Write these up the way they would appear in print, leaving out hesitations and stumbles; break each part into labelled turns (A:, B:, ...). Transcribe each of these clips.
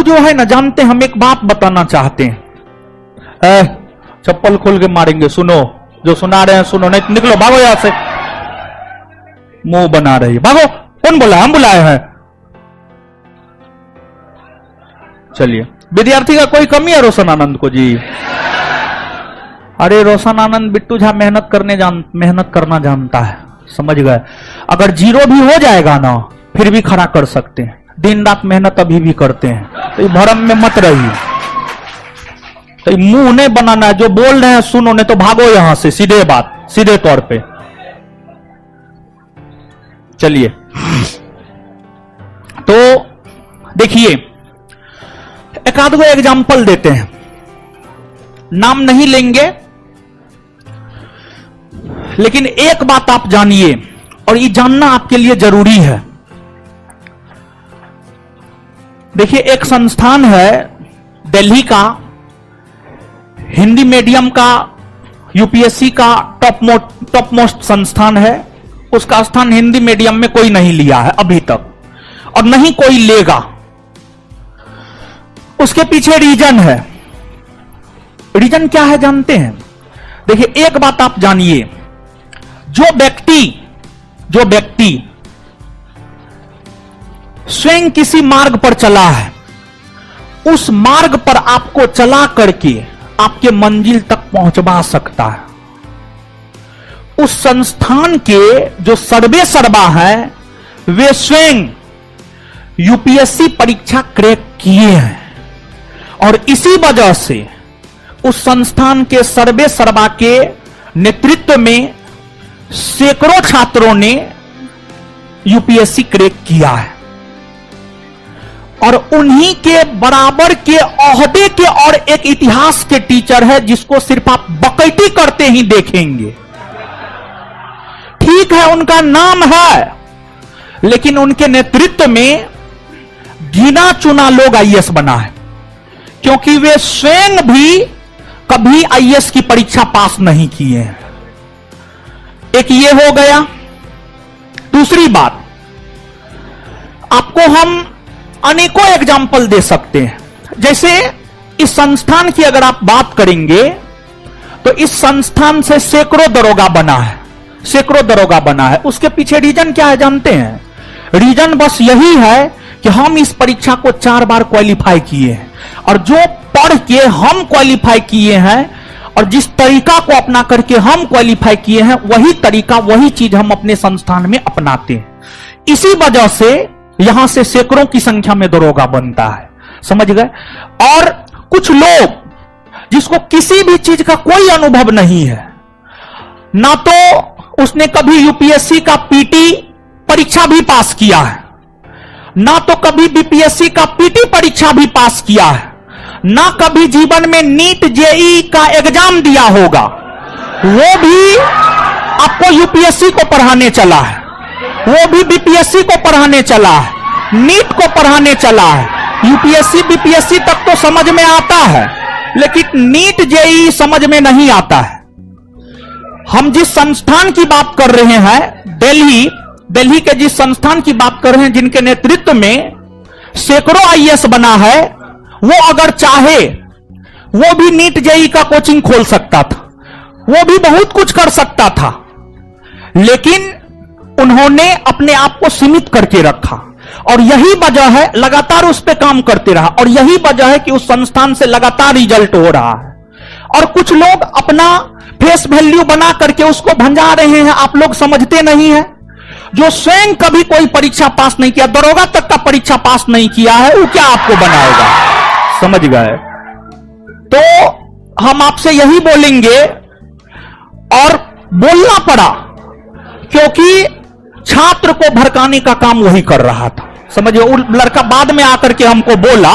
A: जो है ना, जानते हम एक बात बताना चाहते हैं। चप्पल खोल के मारेंगे, सुनो जो सुना रहे हैं सुनो, नहीं निकलो, भागो यहां से। मुंह बना रही, भागो। कौन बोला? हम बुलाए हैं। चलिए, विद्यार्थी का कोई कमी है रोशन आनंद को जी? अरे रोशन आनंद बिट्टू झा मेहनत करना जानता है, समझ गए। अगर जीरो भी हो जाएगा ना फिर भी खड़ा कर सकते हैं, दिन रात मेहनत अभी भी करते हैं। तो भरम में मत रहिए, तो मुंह नहीं बनाना है, जो बोल रहे हैं सुनो, नहीं तो भागो यहां से। सीधे बात, सीधे तौर पे। चलिए, तो देखिए एक आध गो एग्जाम्पल देते हैं, नाम नहीं लेंगे, लेकिन एक बात आप जानिए, और ये जानना आपके लिए जरूरी है। देखिए, एक संस्थान है दिल्ली का, हिंदी मीडियम का, यूपीएससी का टॉप मोस्ट संस्थान है। उसका स्थान हिंदी मीडियम में कोई नहीं लिया है अभी तक, और नहीं कोई लेगा। उसके पीछे रीजन है। रीजन क्या है जानते हैं? देखिए, एक बात आप जानिए, जो व्यक्ति स्वयं किसी मार्ग पर चला है, उस मार्ग पर आपको चला करके आपके मंजिल तक पहुंचवा सकता है। उस संस्थान के जो सर्वे सर्वा है, वे स्वयं यूपीएससी परीक्षा क्रैक किए हैं, और इसी वजह से उस संस्थान के सर्वे सर्वा के नेतृत्व में सैकड़ों छात्रों ने यूपीएससी क्रैक किया है। और उन्हीं के बराबर के ओहदे के और एक इतिहास के टीचर है, जिसको सिर्फ आप बकैती करते ही देखेंगे। ठीक है, उनका नाम है, लेकिन उनके नेतृत्व में गिना चुना लोग आईएएस बना है, क्योंकि वे स्वयं भी कभी आईएएस की परीक्षा पास नहीं किए हैं। एक ये हो गया। दूसरी बात, आपको हम अनेकों एग्जाम्पल दे सकते हैं। जैसे इस संस्थान की अगर आप बात करेंगे, तो इस संस्थान से सैकड़ों दरोगा बना है। उसके पीछे रीजन क्या है जानते हैं? रीजन बस यही है कि हम इस परीक्षा को 4 बार क्वालिफाई किए हैं, और जो पढ़ के हम क्वालिफाई किए हैं, और जिस तरीका को अपना करके हम क्वालिफाई किए हैं, वही तरीका, वही चीज हम अपने संस्थान में अपनाते हैं। इसी वजह से यहां से सैकड़ों की संख्या में दरोगा बनता है, समझ गए। और कुछ लोग जिसको किसी भी चीज का कोई अनुभव नहीं है, ना तो उसने कभी यूपीएससी का पीटी परीक्षा भी पास किया है, ना तो कभी बीपीएससी का पीटी परीक्षा भी पास किया है, ना कभी जीवन में नीट जेईई का एग्जाम दिया होगा, वो भी आपको यूपीएससी को पढ़ाने चला है, वो भी बीपीएससी को पढ़ाने चला है, नीट को पढ़ाने चला है। यूपीएससी बीपीएससी तक तो समझ में आता है, लेकिन नीट जेईई समझ में नहीं आता है। हम जिस संस्थान की बात कर रहे हैं, दिल्ली के जिस संस्थान की बात कर रहे हैं, जिनके नेतृत्व में सैकड़ों आईएएस बना है, वो अगर चाहे वो भी नीट जेईई का कोचिंग खोल सकता था, वो भी बहुत कुछ कर सकता था, लेकिन उन्होंने अपने आप को सीमित करके रखा। और यही वजह है, लगातार उस पर काम करते रहा, और यही वजह है कि उस संस्थान से लगातार रिजल्ट हो रहा है। और कुछ लोग अपना फेस वैल्यू बना करके उसको भंजा रहे हैं, आप लोग समझते नहीं है। जो स्वयं कभी कोई परीक्षा पास नहीं किया, दरोगा तक का परीक्षा पास नहीं किया है, वो क्या आपको बनाएगा, समझ गए। तो हम आपसे यही बोलेंगे, और बोलना पड़ा, क्योंकि छात्र को भड़काने का काम वही कर रहा था, समझिए। वो लड़का बाद में आकर के हमको बोला,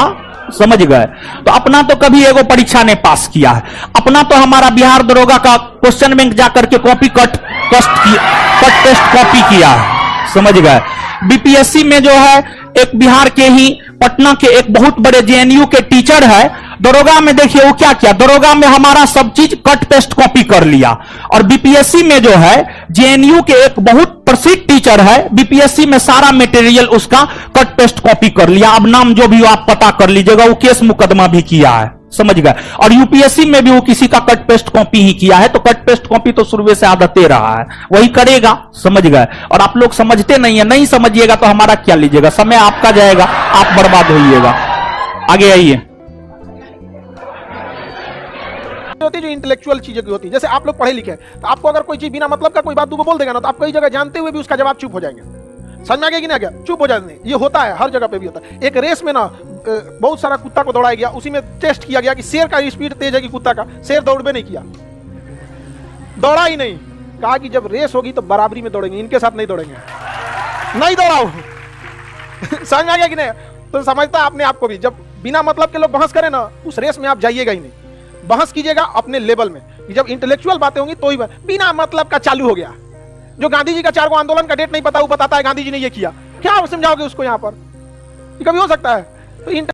A: समझ गए। तो अपना तो कभी एगो परीक्षा ने पास किया है, अपना तो हमारा बिहार दरोगा का क्वेश्चन बैंक जाकर के कॉपी कट टेस्ट कॉपी किया है, समझ गए। बीपीएससी में जो है, एक बिहार के ही पटना के एक बहुत बड़े जेएनयू के टीचर है, दरोगा में देखिए वो क्या किया, दरोगा में हमारा सब चीज कट पेस्ट कॉपी कर लिया। और बीपीएससी में जो है जेएनयू के एक बहुत प्रसिद्ध टीचर है, बीपीएससी में सारा मटेरियल उसका कट पेस्ट कॉपी कर लिया। अब नाम जो भी हो आप पता कर लीजिएगा, वो केस मुकदमा भी किया है, समझ गए। और यूपीएससी में भी वो किसी का कट पेस्ट कॉपी ही किया है, तो कट पेस्ट कॉपी तो शुरू से आदते रहा है, वही करेगा, समझ गए। और आप लोग समझते नहीं है, नहीं समझिएगा तो हमारा क्या लीजिएगा, समय आपका जाएगा, आप बर्बाद होइएगा। आगे आइए।
B: होती जो इंटेलेक्चुअल चीजें की होती है, जैसे आप लोग पढ़े लिखे हैं, तो आपको अगर कोई चीज बिना मतलब का कोई बात बोल देगा ना, तो आप कई जगह जानते हुए भी उसका जवाब चुप हो जाएंगे। समझ में आ गया कि नहीं आ गया? चुप हो जाते, ये होता है, हर जगह पे भी होता है। एक रेस में ना बहुत सारा कुत्ता को दौड़ाया गया, उसी में टेस्ट किया गया कि शेर का स्पीड तेज है कि कुत्ता का। शेर दौड़बे नहीं किया, दौड़ा ही नहीं। कहा कि जब रेस होगी तो बराबरी में दौड़ेंगे, इनके साथ नहीं दौड़ेंगे, नहीं दौड़ाओ। समझ में आ गया कि नहीं? तो समझता है अपने आप को भी, जब बिना मतलब के लोग बहस करें ना, उस रेस में आप जाइएगा ही नहीं। बहस कीजिएगा अपने लेवल में, कि जब इंटेलेक्चुअल बातें होंगी तो ही बिना मतलब का चालू हो गया। जो गांधी जी का 4 आंदोलन का डेट नहीं पता, वो बताता है गांधी जी ने ये किया, क्या आप समझाओगे उसको? यहां पर कभी हो सकता है? तो